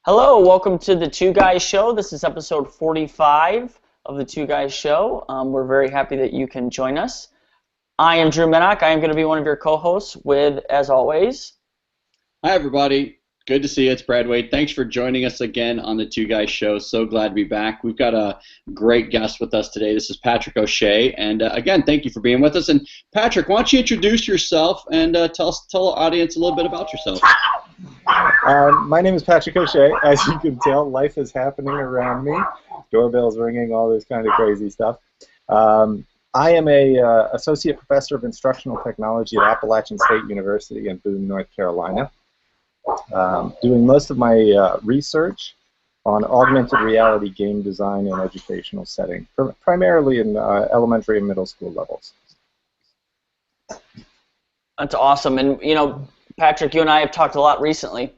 Hello, welcome to the Two Guys Show. This is episode 45 of the Two Guys Show. We're very happy that you can join us. I am Drew Minnock. I am going to be one of your co-hosts with, as always. Hi, everybody. Good to see you. It's Brad Wade. Thanks for joining us again on the Two Guys Show. So glad to be back. We've got a great guest with us today. This is Patrick O'Shea. And again, thank you for being with us. And Patrick, why don't you introduce yourself and tell the audience a little bit about yourself. My name is Patrick O'Shea. As you can tell, life is happening around me. Doorbells ringing, all this kind of crazy stuff. I am a associate professor of instructional technology at Appalachian State University in Boone, North Carolina. Doing most of my research on augmented reality game design in educational setting, primarily in elementary and middle school levels. That's awesome. And, you know, Patrick, you and I have talked a lot recently,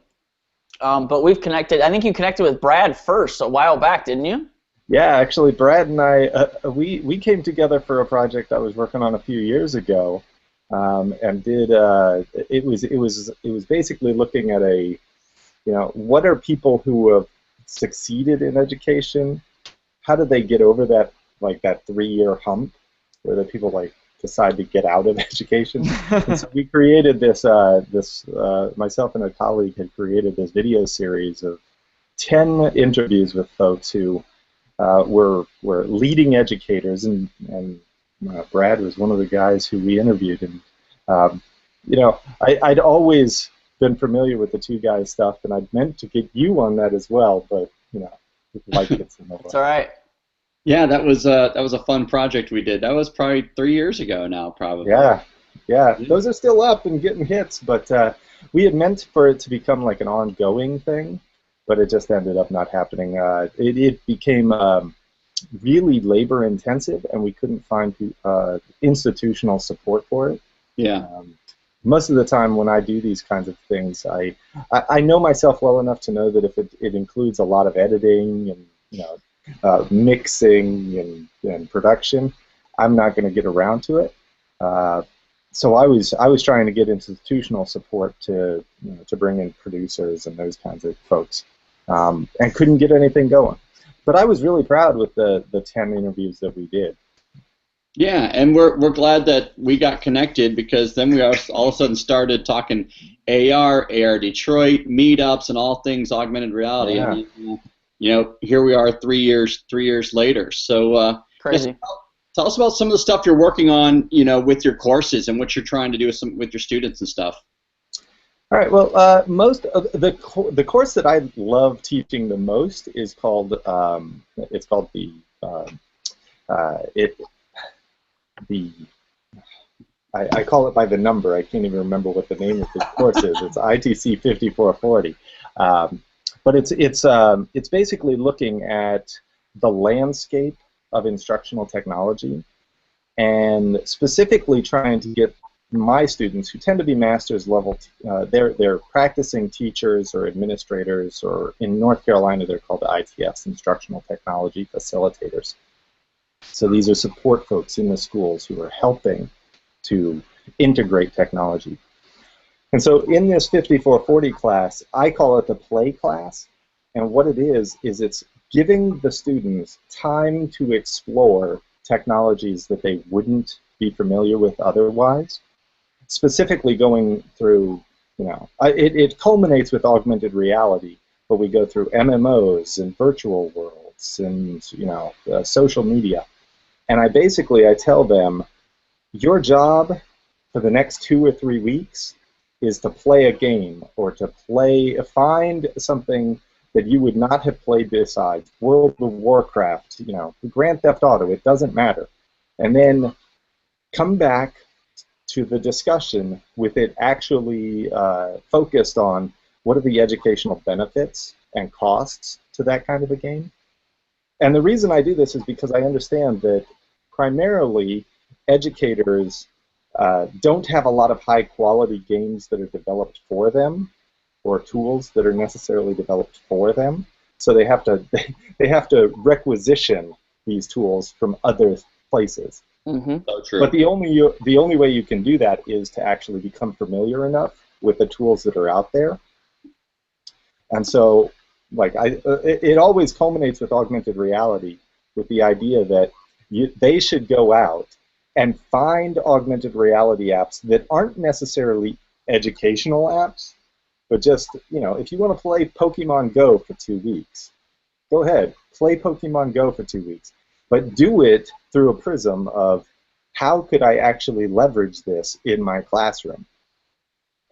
but we've connected. I think you connected with Brad first a while back, didn't you? Yeah, actually, Brad and I, we came together for a project I was working on a few years ago. And did it was basically looking at what are people who have succeeded in education? How do they get over that 3-year hump where the people decide to get out of education? And so we created this. Myself and a colleague had created this video series of 10 interviews with folks who were leading educators and Brad was one of the guys who we interviewed, and I'd always been familiar with the Two Guys stuff, and I'd meant to get you on that as well, but life gets in the way. It's all right. Yeah, that was a fun project we did. That was probably 3 years ago now, probably. Yeah. Those are still up and getting hits, but we had meant for it to become like an ongoing thing, but it just ended up not happening. It became really labor intensive, and we couldn't find institutional support for it. Yeah. Most of the time when I do these kinds of things, I know myself well enough to know that if it includes a lot of editing and mixing and production, I'm not going to get around to it. So I was trying to get institutional support to bring in producers and those kinds of folks, and couldn't get anything going. But I was really proud with the 10 interviews that we did. Yeah, and we're glad that we got connected, because then we all of a sudden started talking AR Detroit, meetups, and all things augmented reality. Yeah. And, here we are 3 years later. So Crazy. Tell us about some of the stuff you're working on, with your courses and what you're trying to do with your students and stuff. All right. Well, most of the course that I love teaching the most is called I call it by the number. I can't even remember what the name of the course is. It's ITC 5440. But it's basically looking at the landscape of instructional technology, and specifically trying to get my students, who tend to be master's level, they're practicing teachers or administrators, or in North Carolina they're called ITFs, Instructional Technology Facilitators. So these are support folks in the schools who are helping to integrate technology. And so in this 5440 class, I call it the play class, and what it is it's giving the students time to explore technologies that they wouldn't be familiar with otherwise. Specifically going through, it culminates with augmented reality, but we go through MMOs and virtual worlds and, social media. And I tell them, your job for the next 2 or 3 weeks is to play a game, or to find something that you would not have played besides World of Warcraft, Grand Theft Auto, it doesn't matter. And then come back to the discussion with it actually focused on what are the educational benefits and costs to that kind of a game. And the reason I do this is because I understand that primarily educators don't have a lot of high-quality games that are developed for them, or tools that are necessarily developed for them. So they have to requisition these tools from other places. Mm-hmm. So true. But the only way you can do that is to actually become familiar enough with the tools that are out there. And so like it always culminates with augmented reality, with the idea that they should go out and find augmented reality apps that aren't necessarily educational apps, but just, if you want to play Pokemon Go for 2 weeks, go ahead, play Pokemon Go for 2 weeks, but do it through a prism of how could I actually leverage this in my classroom.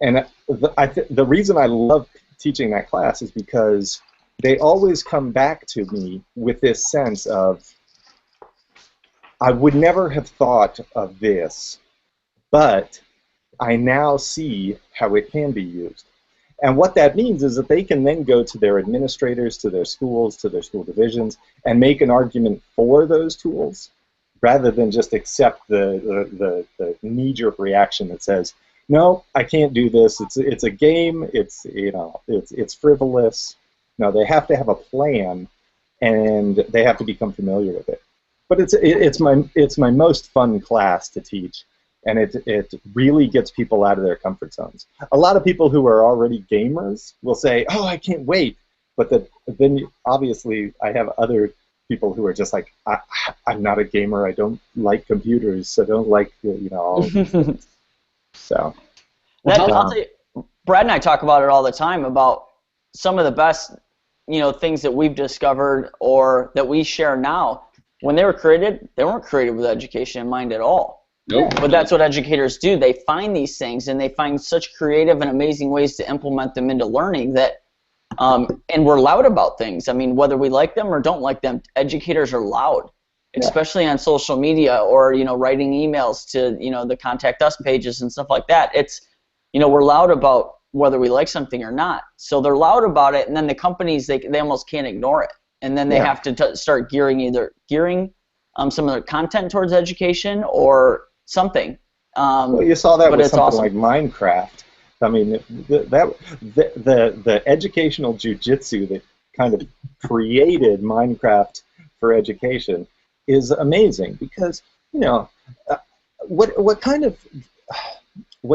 And the reason I love teaching that class is because they always come back to me with this sense of, I would never have thought of this, but I now see how it can be used. And what that means is that they can then go to their administrators, to their schools, to their school divisions, and make an argument for those tools, rather than just accept the knee-jerk reaction that says, no, I can't do this. It's a game. It's frivolous. No, they have to have a plan, and they have to become familiar with it. But it's my most fun class to teach, and it really gets people out of their comfort zones. A lot of people who are already gamers will say, "Oh, I can't wait," but then obviously I have other people who are just like, I'm not a gamer. I don't like computers. I don't like all of these things. So, I'll tell you, Brad and I talk about it all the time, about some of the best things that we've discovered or that we share now. When they were created, they weren't created with education in mind at all. Nope. But that's what educators do. They find these things, and they find such creative and amazing ways to implement them into learning that, and we're loud about things. I mean, whether we like them or don't like them, educators are loud, especially on social media or, writing emails to, the contact us pages and stuff like that. It's, we're loud about whether we like something or not. So they're loud about it, and then the companies, they almost can't ignore it. And then they have to start gearing some of their content towards education or something. Well, you saw that with something awesome. like Minecraft. I mean, the educational jujitsu that kind of created Minecraft for education is amazing, because what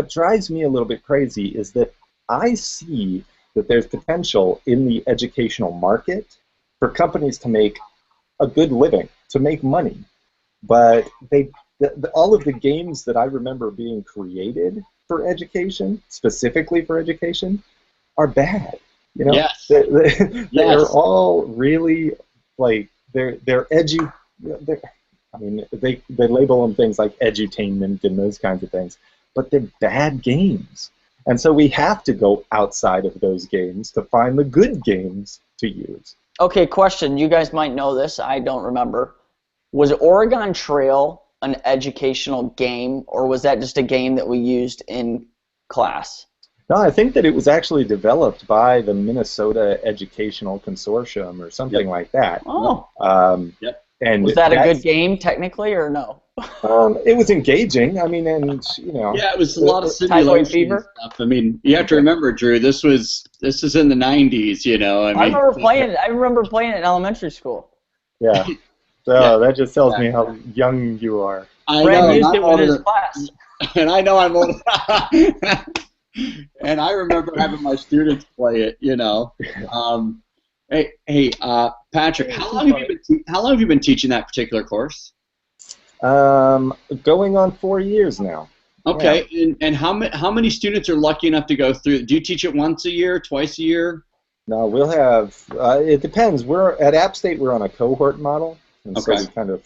drives me a little bit crazy is that I see that there's potential in the educational market for companies to make a good living, to make money, but all of the games that I remember being created for education, specifically for education, are bad. Yes. They're all really like they're edu. I mean, they label them things like edutainment and those kinds of things, but they're bad games. And so we have to go outside of those games to find the good games to use. Okay, question. You guys might know this. I don't remember. Was Oregon Trail an educational game, or was that just a game that we used in class? No, I think that it was actually developed by the Minnesota Educational Consortium or something like that. Oh. Yep. And was that a good game technically, or no? It was engaging. I mean, and Yeah, it was a lot of simulation stuff. I mean, you have to remember, Drew. This is in the '90s. I remember playing it in elementary school. Yeah. So that just tells me how young you are. Brad used it with his class. And I know I'm old. And I remember having my students play it. Hey, Patrick, how long have you been teaching that particular course? Going on 4 years now. Okay, yeah. And how many students are lucky enough to go through? Do you teach it once a year, twice a year? No, we'll have. It depends. We're at App State. We're on a cohort model, and so we kind of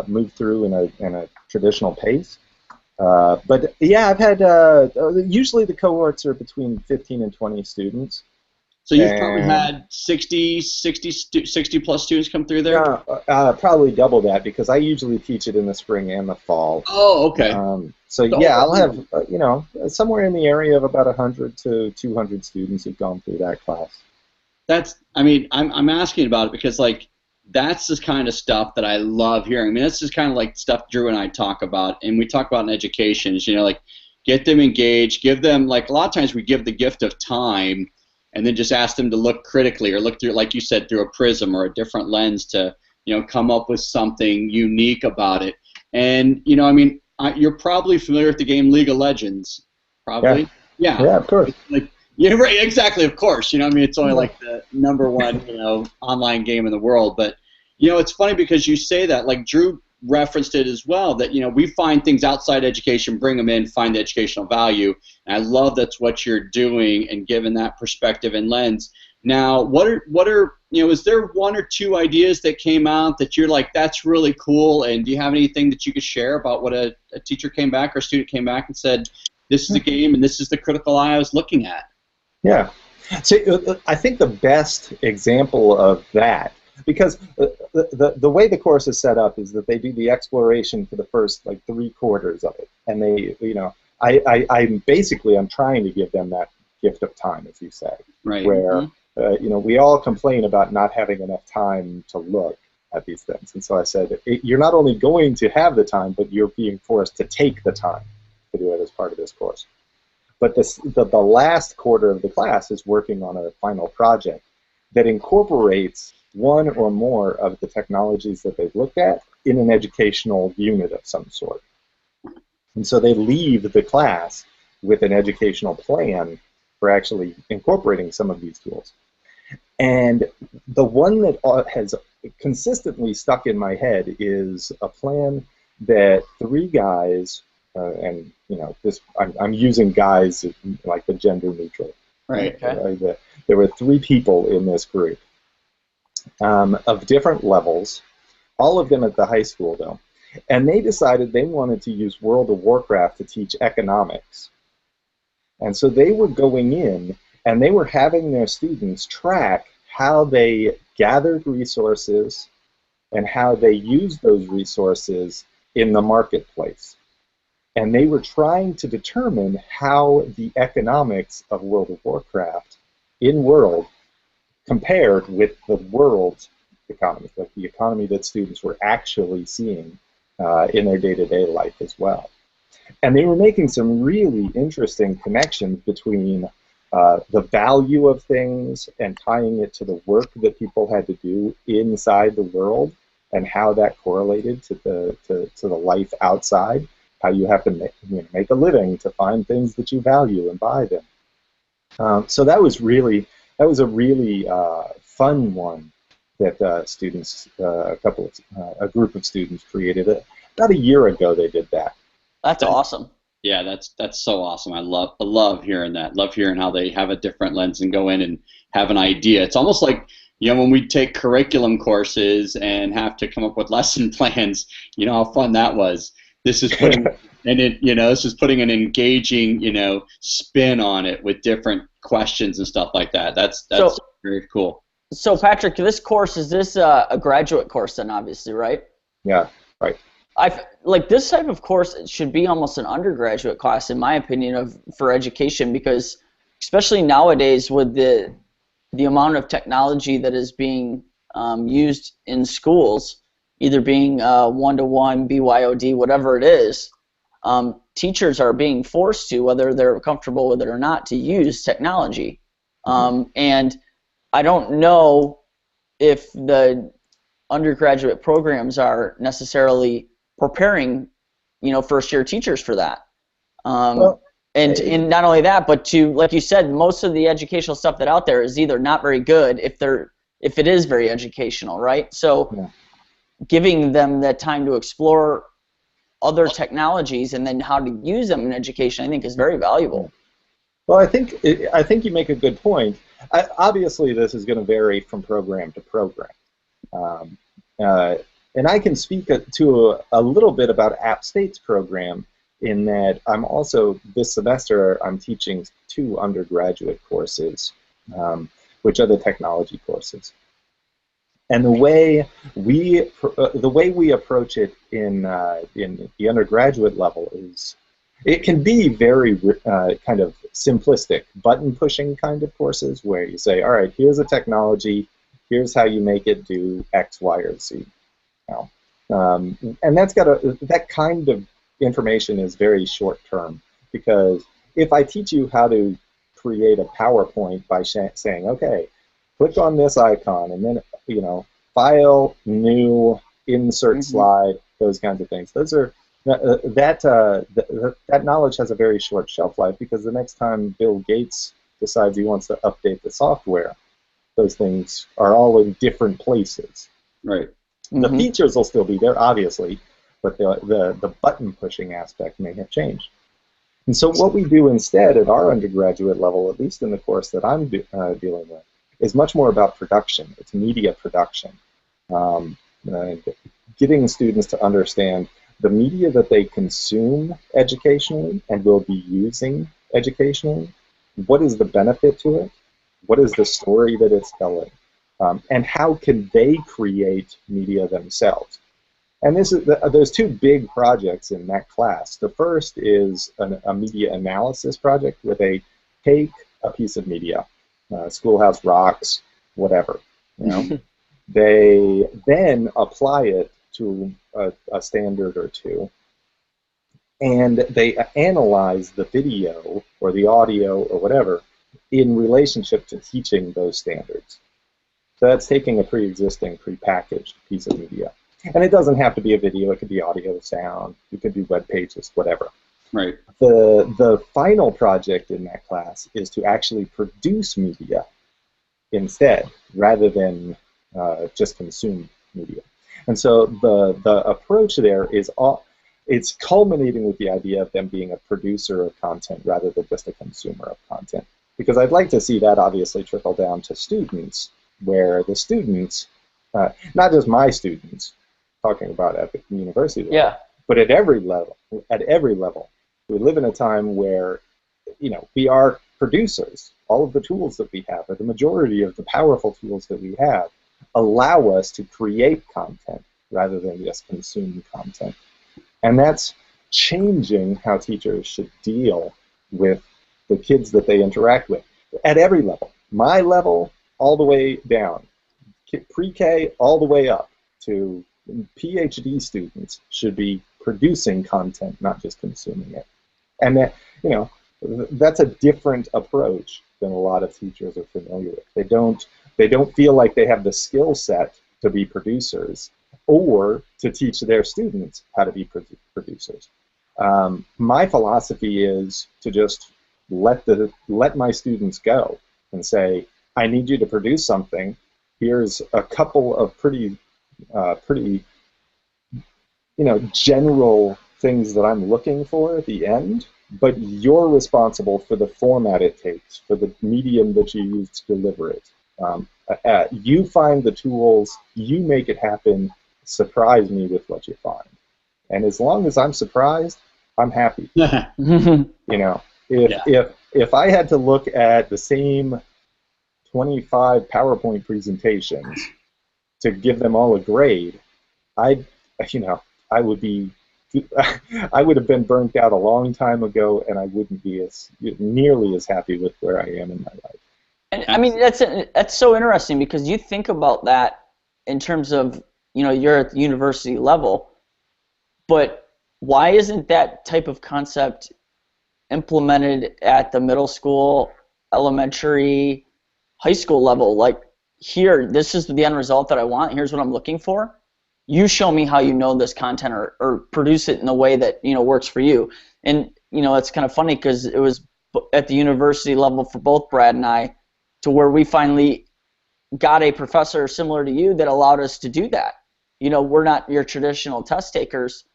move through in a traditional pace. But yeah, I've had. Usually the cohorts are between 15 and 20 students. So you've probably had 60 plus students come through there? Probably double that, because I usually teach it in the spring and the fall. Oh, okay. So yeah, I'll have, somewhere in the area of about 100 to 200 students who've gone through that class. I'm asking about it because, that's the kind of stuff that I love hearing. I mean, that's just kind of like stuff Drew and I talk about, and we talk about in education, is, get them engaged, give them, a lot of times we give the gift of time, and then just ask them to look critically or look through, like you said, through a prism or a different lens to, come up with something unique about it. And, you're probably familiar with the game League of Legends, probably? Yeah, of course. Yeah, right, exactly, of course. I mean, it's only like the number one, online game in the world. But, it's funny because you say that, like Drew referenced it as well, that, we find things outside education, bring them in, find the educational value. And I love that's what you're doing and given that perspective and lens. Now, what are, is there one or two ideas that came out that you're like, that's really cool? And do you have anything that you could share about what a teacher came back or a student came back and said, this is a game and this is the critical eye I was looking at? Yeah. So I think the best example of that, because the way the course is set up is that they do the exploration for the first like 3/4 of it, and they, I'm trying to give them that gift of time, as you say, right? Where we all complain about not having enough time to look at these things, and so I said, you're not only going to have the time, but you're being forced to take the time to do it as part of this course. But the last quarter of the class is working on a final project that incorporates one or more of the technologies that they've looked at in an educational unit of some sort. And so they leave the class with an educational plan for actually incorporating some of these tools. And the one that has consistently stuck in my head is a plan that 3 guys, and I'm using guys like the gender neutral. Right. Okay. There were 3 people in this group of different levels, all of them at the high school though, and they decided they wanted to use World of Warcraft to teach economics. And so they were going in and they were having their students track how they gathered resources and how they used those resources in the marketplace. And they were trying to determine how the economics of World of Warcraft in world compared with the world's economy, like the economy that students were actually seeing in their day-to-day life as well. And they were making some really interesting connections between the value of things and tying it to the work that people had to do inside the world and how that correlated to the life outside. How you have to make a living to find things that you value and buy them. So that was a really fun one that students, a group of students created. About a year ago they did that. That's awesome. Yeah, that's so awesome. I love hearing that. Love hearing how they have a different lens and go in and have an idea. It's almost like when we take curriculum courses and have to come up with lesson plans. How fun that was. This is putting this is putting an engaging spin on it with different questions and stuff like that. That's so, very cool. So Patrick, this course, is this a graduate course then, obviously, right? Yeah, right. Like this type of course should be almost an undergraduate class, in my opinion, for education, because especially nowadays with the amount of technology that is being used in schools, either being one-to-one, BYOD, whatever it is, teachers are being forced to, whether they're comfortable with it or not, to use technology. And I don't know if the undergraduate programs are necessarily preparing, first-year teachers for that. And not only that, but to, like you said, most of the educational stuff that out there is either not very good if it is very educational, right? So. Yeah. Giving them that time to explore other technologies and then how to use them in education, I think, is very valuable. Well, I think you make a good point. Obviously, this is going to vary from program to program, and I can speak to a little bit about App State's program in that I'm also this semester I'm teaching 2 undergraduate courses, which are the technology courses. And the way we approach it in the undergraduate level is, it can be very kind of simplistic, button-pushing kind of courses where you say, all right, here's a technology, here's how you make it do X, Y, or Z. And that kind of information is very short-term, because if I teach you how to create a PowerPoint by saying, okay, click on this icon, and then file, new, insert slide, those kinds of things. Those are that knowledge has a very short shelf life, because the next time Bill Gates decides he wants to update the software, those things are all in different places. Right. The features will still be there, obviously, but the button pushing aspect may have changed. And so what we do instead at our undergraduate level, at least in the course that I'm dealing with, is much more about production. It's media production. Getting students to understand the media that they consume educationally and will be using educationally. What is the benefit to it? What is the story that it's telling? And how can they create media themselves? And there's two big projects in that class. The first is a media analysis project where they take a piece of media, Schoolhouse Rocks, whatever. You know? They then apply it to a standard or two, and they analyze the video or the audio or whatever in relationship to teaching those standards. So that's taking a pre-existing, pre-packaged piece of media. And it doesn't have to be a video, it could be audio, sound, it could be web pages, whatever. Right. The final project in that class is to actually produce media instead, rather than just consume media. And so the approach there is it's culminating with the idea of them being a producer of content rather than just a consumer of content. Because I'd like to see that obviously trickle down to students, where the students, not just my students, talking about at the university level, but at every level, we live in a time where, we are producers. All of the tools that we have, or the majority of the powerful tools that we have, allow us to create content rather than just consume content. And that's changing how teachers should deal with the kids that they interact with at every level. My level, all the way down. Pre-K, all the way up to PhD students should be producing content, not just consuming it. And that, that's a different approach than a lot of teachers are familiar with. They don't feel like they have the skill set to be producers or to teach their students how to be producers. My philosophy is to just let my students go and say, I need you to produce something. Here's a couple of pretty general things that I'm looking for at the end, but you're responsible for the format it takes, for the medium that you use to deliver it. You find the tools, you make it happen, surprise me with what you find. And as long as I'm surprised, I'm happy. If I had to look at the same 25 PowerPoint presentations to give them all a grade, I would have been burnt out a long time ago, and I wouldn't be nearly as happy with where I am in my life. And I mean, that's so interesting, because you think about that in terms of, you're at the university level, but why isn't that type of concept implemented at the middle school, elementary, high school level? Like, here, this is the end result that I want, here's what I'm looking for. You show me how you know this content, or produce it in a way that works for you. And it's kind of funny, because it was at the university level for both Brad and I, to where we finally got a professor similar to you that allowed us to do that. We're not your traditional test takers.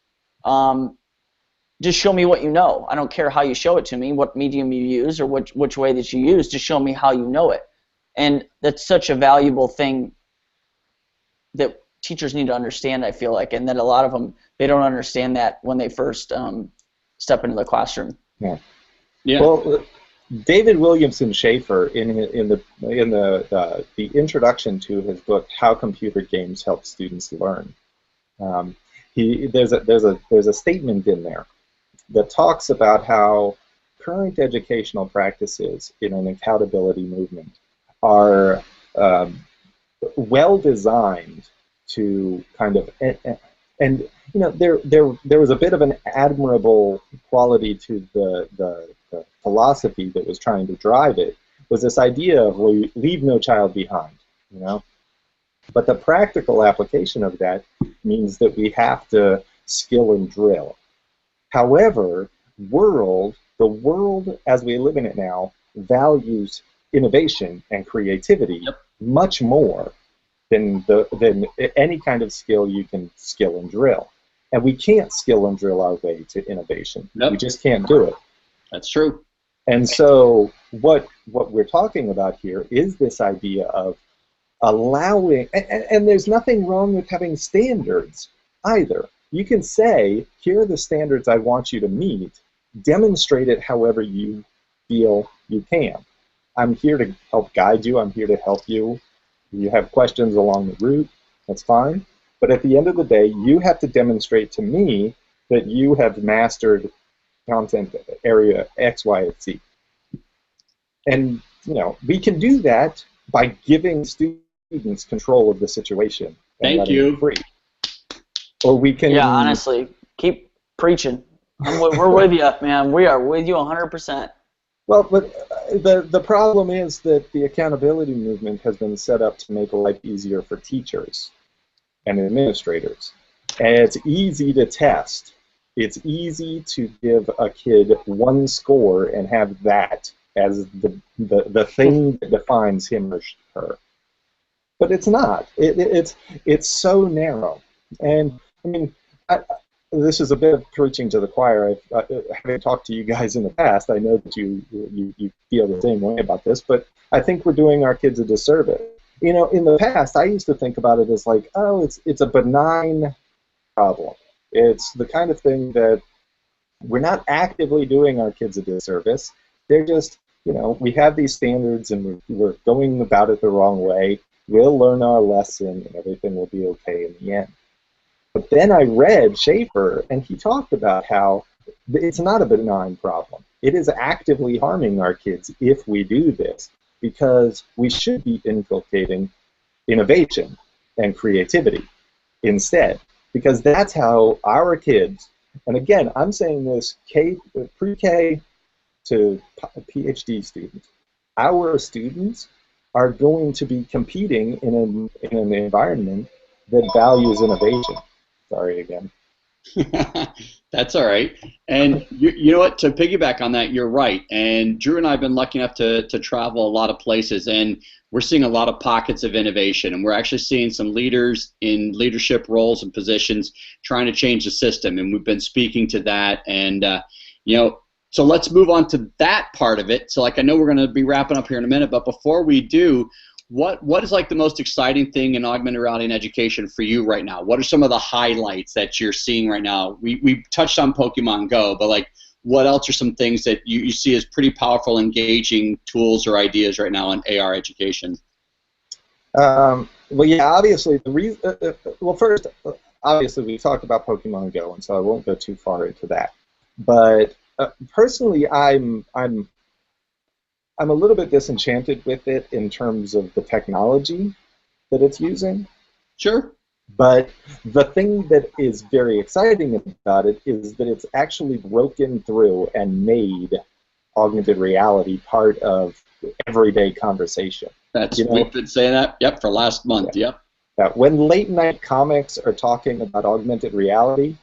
Just show me what you know. I don't care how you show it to me, what medium you use, or which way that you use. Just show me how you know it. And that's such a valuable thing that teachers need to understand, I feel like, and that a lot of them, they don't understand that when they first step into the classroom. Yeah. Well, David Williamson Schaefer, in the introduction to his book How Computer Games Help Students Learn, there's a statement in there that talks about how current educational practices in an accountability movement are well designed to kind of, and there was a bit of an admirable quality to the philosophy that was trying to drive it, was this idea of leave no child behind, But the practical application of that means that we have to skill and drill. However, the world as we live in it now values innovation and creativity much more than any kind of skill you can skill and drill. And we can't skill and drill our way to innovation. We just can't do it. That's true. And so what we're talking about here is this idea of allowing, and there's nothing wrong with having standards either. You can say, here are the standards I want you to meet, demonstrate it however you feel you can. I'm here to help guide you, I'm here to help you. You have questions along the route, that's fine. But at the end of the day, you have to demonstrate to me that you have mastered content area X, Y, and Z. And we can do that by giving students control of the situation. Thank you. Free. Or we can. Yeah, honestly, keep preaching. We're with you, man. We are with you 100%. Well, but the problem is that the accountability movement has been set up to make life easier for teachers and administrators. And it's easy to test. It's easy to give a kid one score and have that as the thing that defines him or her. But it's not. It's so narrow. And I mean, this is a bit of preaching to the choir. Having talked to you guys in the past, I know that you feel the same way about this, but I think we're doing our kids a disservice. In the past, I used to think about it as like, oh, it's a benign problem. It's the kind of thing that we're not actively doing our kids a disservice. They're just, we have these standards and we're going about it the wrong way. We'll learn our lesson and everything will be okay in the end. But then I read Schaefer, and he talked about how it's not a benign problem. It is actively harming our kids if we do this, because we should be inculcating innovation and creativity instead, because that's how our kids, and again, I'm saying this pre-K to PhD students, our students are going to be competing in an environment that values innovation. Sorry again. That's all right. And you know what? To piggyback on that, you're right. And Drew and I have been lucky enough to travel a lot of places, and we're seeing a lot of pockets of innovation. And we're actually seeing some leaders in leadership roles and positions trying to change the system. And we've been speaking to that. And so let's move on to that part of it. So I know we're going to be wrapping up here in a minute, but before we do, what is like the most exciting thing in augmented reality and education for you right now? What are some of the highlights that you're seeing right now? We touched on Pokemon Go, but what else are some things that you see as pretty powerful, engaging tools or ideas right now in AR education? Well, yeah, obviously the reason. First, obviously we talked about Pokemon Go, and so I won't go too far into that. But personally, I'm a little bit disenchanted with it in terms of the technology that it's using. Sure. But the thing that is very exciting about it is that it's actually broken through and made augmented reality part of everyday conversation. We've been saying that, for last month, When late night comics are talking about augmented reality,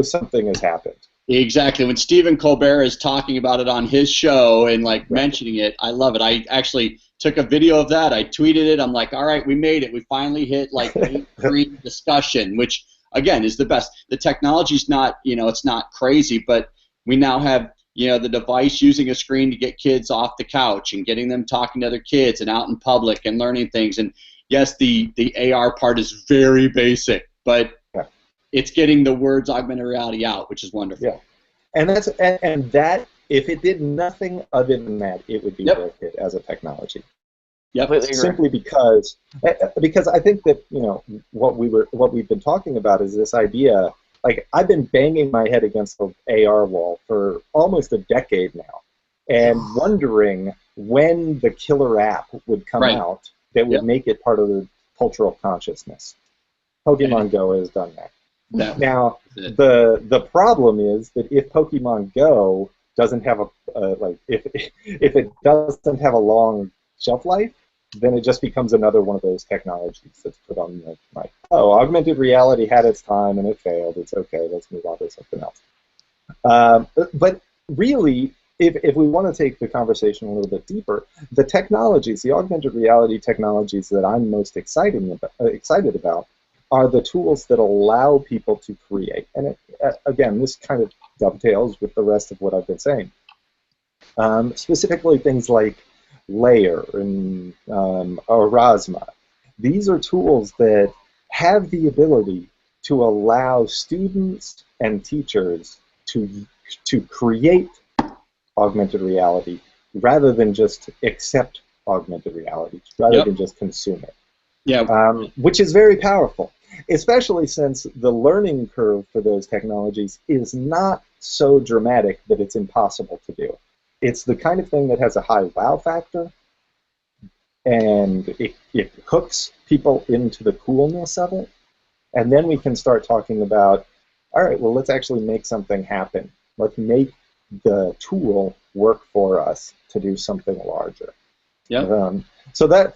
something has happened. Exactly. When Stephen Colbert is talking about it on his show and mentioning it, I love it. I actually took a video of that. I tweeted it. I'm like, all right, we made it. We finally hit green discussion, which again is the best. The technology's not, it's not crazy, but we now have, the device using a screen to get kids off the couch and getting them talking to other kids and out in public and learning things. And yes, the AR part is very basic, but it's getting the words augmented reality out, which is wonderful. Yeah, and that if it did nothing other than that, it would be worth it as a technology. Yep. Simply because I think that what we've been talking about is this idea. I've been banging my head against the AR wall for almost a decade now, and wondering when the killer app would come out that would make it part of the cultural consciousness. Pokemon Go has done that. Now, the problem is that if Pokemon Go doesn't have if it doesn't have a long shelf life, then it just becomes another one of those technologies that's put on augmented reality had its time and it failed. It's okay. Let's move on to something else. But really, if we want to take the conversation a little bit deeper, the technologies, the augmented reality technologies that I'm most excited about are the tools that allow people to create. And again, this kind of dovetails with the rest of what I've been saying. Specifically things like Layer and Aurasma. These are tools that have the ability to allow students and teachers to create augmented reality rather than just accept augmented reality, rather than just consume it. Yeah. Which is very powerful, especially since the learning curve for those technologies is not so dramatic that it's impossible to do. It's the kind of thing that has a high wow factor, and it hooks people into the coolness of it, and then we can start talking about, all right, well, let's actually make something happen. Let's make the tool work for us to do something larger. Yeah. So that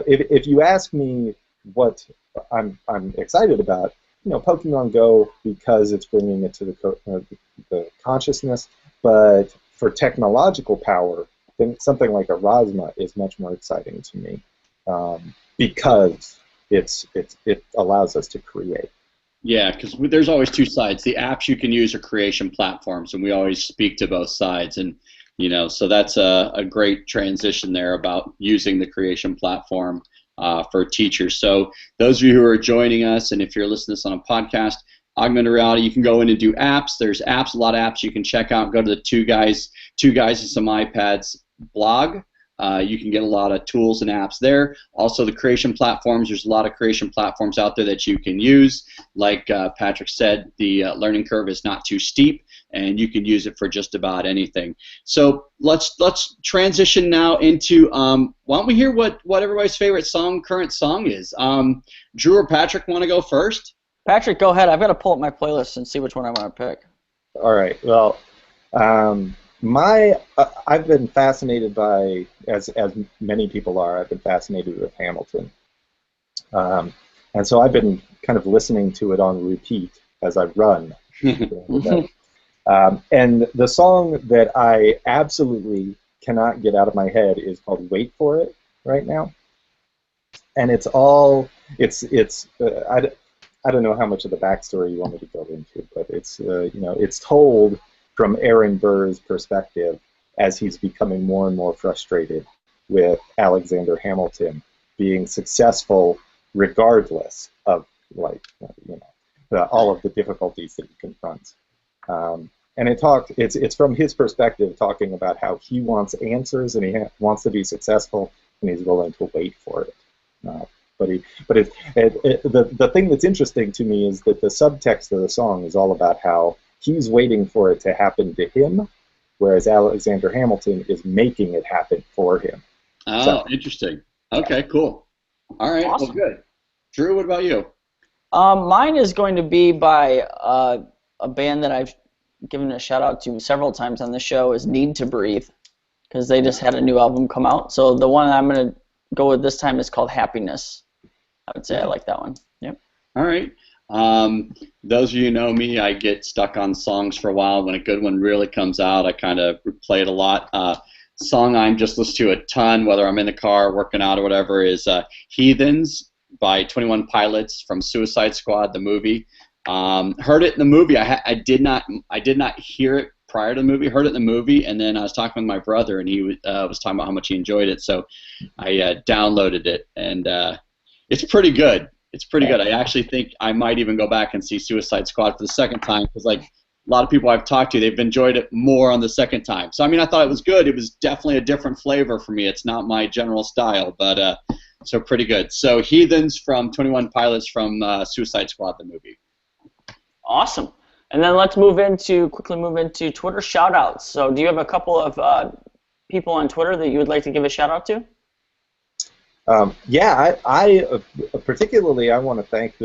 if you ask me what I'm excited about, Pokemon Go, because it's bringing it to the consciousness, but for technological power, then something like Aurasma is much more exciting to me because it allows us to create. Yeah, because there's always two sides. The apps you can use are creation platforms, and we always speak to both sides. And so that's a great transition there about using the creation platform for teachers. So those of you who are joining us, and if you're listening to this on a podcast, augmented reality, you can go in and do apps. There's apps, a lot of apps you can check out. Go to the Two Guys and Some iPads blog. You can get a lot of tools and apps there. Also, the creation platforms, there's a lot of creation platforms out there that you can use. Like Patrick said, the learning curve is not too steep, and you can use it for just about anything. So let's transition now into, why don't we hear what everybody's favorite current song is? Drew or Patrick want to go first? Patrick, go ahead. I've got to pull up my playlist and see which one I want to pick. All right. Well, I've been fascinated by, as many people are, I've been fascinated with Hamilton. And so I've been kind of listening to it on repeat as I run. And the song that I absolutely cannot get out of my head is called "Wait for It" right now. And I don't know how much of the backstory you want me to go into, but it's told from Aaron Burr's perspective as he's becoming more and more frustrated with Alexander Hamilton being successful regardless of all of the difficulties that he confronts. And it's from his perspective, talking about how he wants answers and he wants to be successful and he's willing to wait for it. The thing that's interesting to me is that the subtext of the song is all about how he's waiting for it to happen to him, whereas Alexander Hamilton is making it happen for him. Oh, interesting. Okay, cool. All right, awesome. Well, good. Drew, what about you? Mine is going to be by a band that I've given a shout out to several times on the show, is Need to Breathe, because they just had a new album come out. So the one I'm going to go with this time is called Happiness. I would say I like that one. Yep. All right. Those of you who know me, I get stuck on songs for a while. When a good one really comes out, I kind of play it a lot. Song I'm just listening to a ton, whether I'm in the car, working out, or whatever, is Heathens by 21 Pilots from Suicide Squad, the movie. Heard it in the movie. I did not hear it prior to the movie. Heard it in the movie, and then I was talking with my brother, and he was talking about how much he enjoyed it. So I downloaded it, and it's pretty good. It's pretty good. I actually think I might even go back and see Suicide Squad for the second time, because like a lot of people I've talked to, they've enjoyed it more on the second time. So I mean, I thought it was good. It was definitely a different flavor for me. It's not my general style, but so pretty good. So Heathens from 21 Pilots from Suicide Squad, the movie. Awesome. And then let's quickly move into Twitter shout-outs. So do you have a couple of people on Twitter that you would like to give a shout-out to? Yeah, I particularly I want to thank,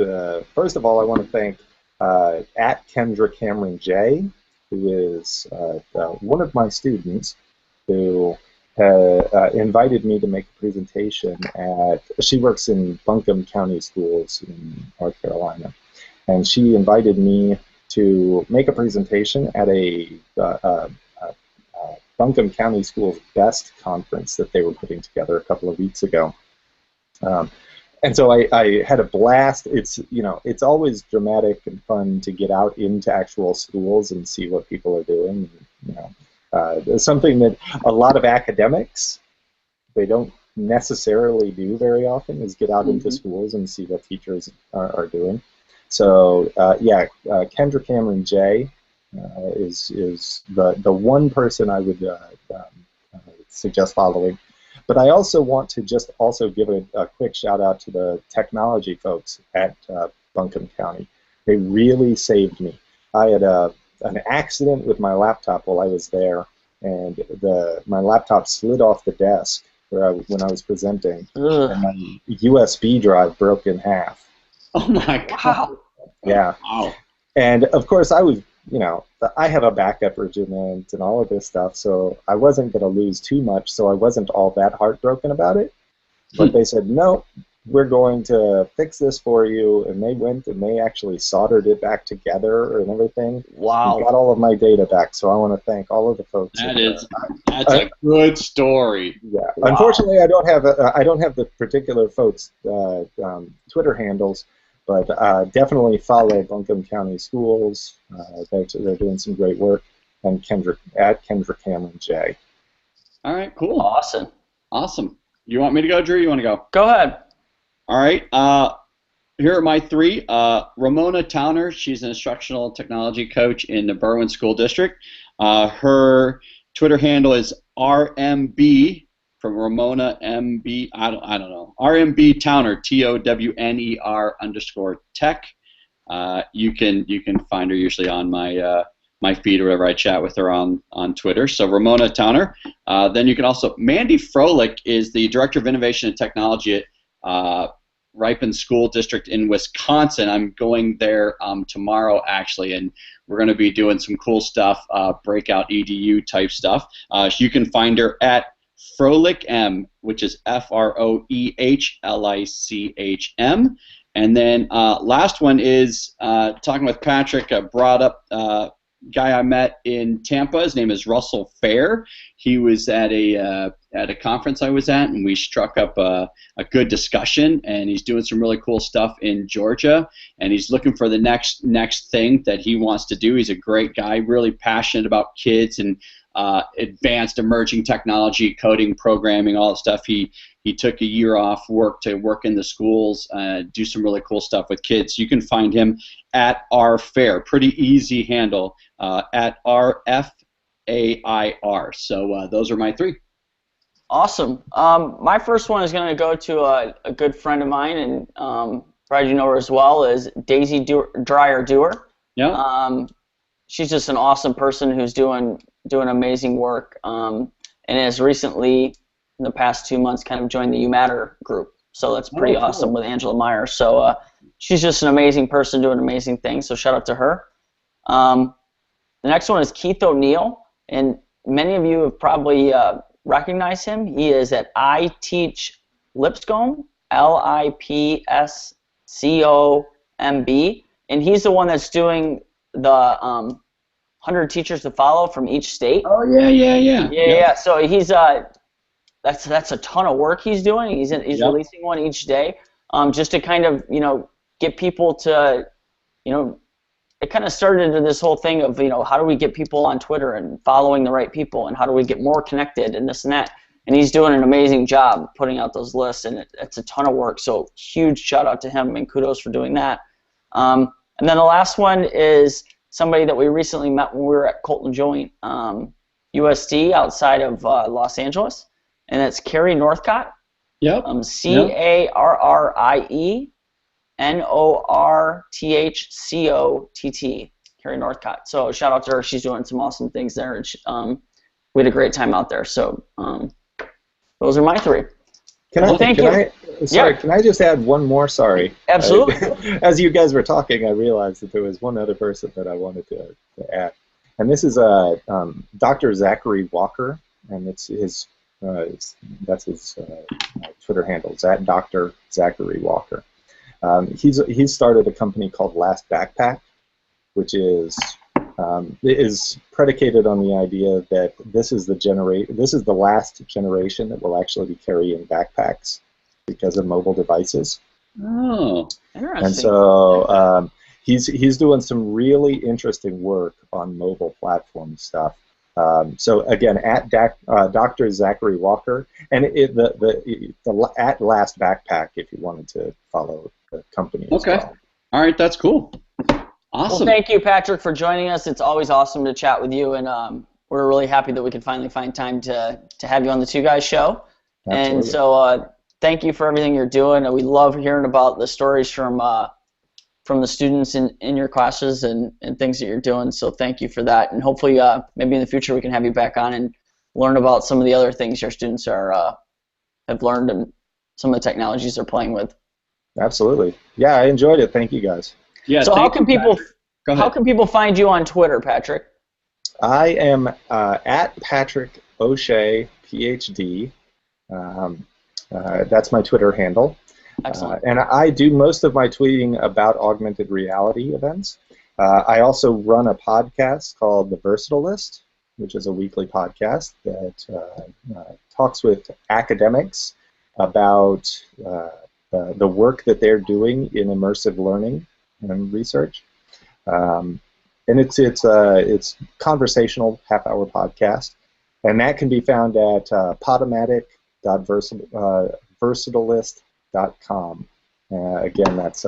first of all, I want to thank at Kendra Cameron J, who is one of my students who invited me to make a presentation she works in Buncombe County Schools in North Carolina, and she invited me to make a presentation at a Buncombe County Schools Best Conference that they were putting together a couple of weeks ago. And so I had a blast. It's always dramatic and fun to get out into actual schools and see what people are doing. It's something that a lot of academics, they don't necessarily do very often, is get out into schools and see what teachers are doing. So Kendra Cameron J is the one person I would suggest following. But I also want to just also give a quick shout out to the technology folks at Buncombe County. They really saved me. I had an accident with my laptop while I was there, and my laptop slid off the desk when I was presenting, and my USB drive broke in half. Oh my God! Yeah. Wow. And of course, I have a backup regiment and all of this stuff, so I wasn't going to lose too much, so I wasn't all that heartbroken about it. But they said, no, we're going to fix this for you, and they went and they actually soldered it back together and everything. Wow. And got all of my data back, so I want to thank all of the folks. That's a good story. Yeah. Wow. Unfortunately, I don't have the particular folks' Twitter handles, but definitely follow Buncombe County Schools. They're doing some great work, and Kendra Cameron J. All right, cool. Awesome. You want me to go, Drew? You want to go? Go ahead. All right. Here are my three. Ramona Towner, she's an instructional technology coach in the Berwyn School District. Her Twitter handle is RMB, from Ramona MB, I don't know, RMB Towner, TOWNER_tech. You can find her usually on my feed or wherever I chat with her on Twitter. So Ramona Towner. Then you can also, Mandy Froelich is the Director of Innovation and Technology at Ripon School District in Wisconsin. I'm going there tomorrow, actually, and we're going to be doing some cool stuff, breakout EDU type stuff. You can find her at Froelich M, which is FROEHLICHM. And then last one is talking with Patrick, brought up guy I met in Tampa. His name is Russell Fair. He was at a conference I was at, and we struck up a good discussion, and he's doing some really cool stuff in Georgia, and he's looking for the next thing that he wants to do. He's a great guy, really passionate about kids and advanced emerging technology, coding, programming, all that stuff. He took a year off work to work in the schools, do some really cool stuff with kids. You can find him at rfair, pretty easy handle, at RFAIR. So those are my three. Awesome. My first one is going to go to a good friend of mine, and probably you know her as well, is Daisy Dreyer Dewar. Yeah. She's just an awesome person who's doing amazing work, and has recently, in the past 2 months, kind of joined the UMatter group. So that's pretty awesome with Angela Meyer. So she's just an amazing person doing amazing things. So shout out to her. The next one is Keith O'Neill, and many of you have probably recognized him. He is at I Teach Lipscomb, LIPSCOMB, and he's the one that's doing the 100 Teachers to Follow from each state. Oh yeah. So he's that's a ton of work he's doing. He's releasing one each day, just to kind of get people to it kind of started into this whole thing of how do we get people on Twitter and following the right people, and how do we get more connected and this and that. And he's doing an amazing job putting out those lists, and it's a ton of work. So huge shout out to him and kudos for doing that. And then the last one is somebody that we recently met when we were at Colton Joint USD outside of Los Angeles, and it's Carrie Northcott. Yep. CarrieNorthcott. Carrie Northcott. So shout out to her. She's doing some awesome things there, and we had a great time out there. So those are my three. Can I just add one more? Sorry. Absolutely. As you guys were talking, I realized that there was one other person that I wanted to add, and this is Dr. Zachary Walker, and that's his Twitter handle, Dr. Zachary Walker. He's started a company called Last Backpack, which is is predicated on the idea that this is the last generation that will actually be carrying backpacks because of mobile devices. Oh, Interesting. And so he's doing some really interesting work on mobile platform stuff. So again, at Dr. Zachary Walker, and the at Last Backpack if you wanted to follow the company as well. All right, that's cool. Awesome. Well, thank you, Patrick, for joining us. It's always awesome to chat with you, and we're really happy that we could finally find time to have you on the Two Guys Show. Absolutely. And so thank you for everything you're doing. And we love hearing about the stories from the students in your classes and things that you're doing. So thank you for that. And hopefully maybe in the future we can have you back on and learn about some of the other things your students have learned and some of the technologies they're playing with. Absolutely. Yeah, I enjoyed it. Thank you, guys. Yeah. So how can people find you on Twitter, Patrick? I am at Patrick O'Shea, PhD. That's my Twitter handle. Excellent. And I do most of my tweeting about augmented reality events. I also run a podcast called The Versatilist, which is a weekly podcast that talks with academics about the work that they're doing in immersive learning and research. And it's conversational half-hour podcast, and that can be found at podomatic.versatilist.com. Again, that's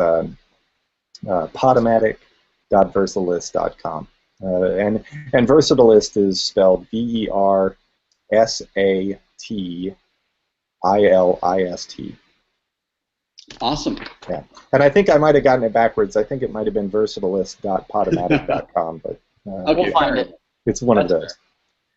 podomatic.versatilist.com. And Versatilist is spelled VERSATILIST. Awesome. Yeah, and I think I might have gotten it backwards. I think it might have been versatilist.podomatic.com, but We'll find it. It's one of those.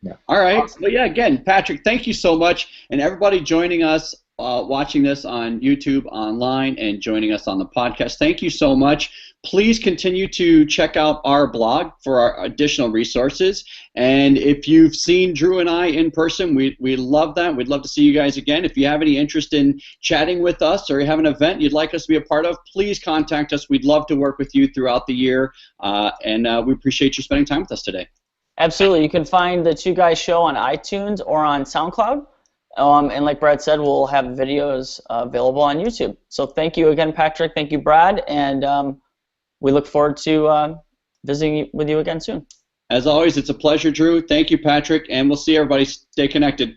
Yeah. All right. Well, yeah, again, Patrick, thank you so much. And everybody joining us, watching this on YouTube, online, and joining us on the podcast, thank you so much. Please continue to check out our blog for our additional resources. And if you've seen Drew and I in person, we love that. We'd love to see you guys again. If you have any interest in chatting with us or you have an event you'd like us to be a part of, please contact us. We'd love to work with you throughout the year. And we appreciate you spending time with us today. Absolutely. You can find the Two Guys Show on iTunes or on SoundCloud. And like Brad said, we'll have videos available on YouTube. So thank you again, Patrick. Thank you, Brad. And we look forward to visiting with you again soon. As always, it's a pleasure, Drew. Thank you, Patrick. And we'll see everybody. Stay connected.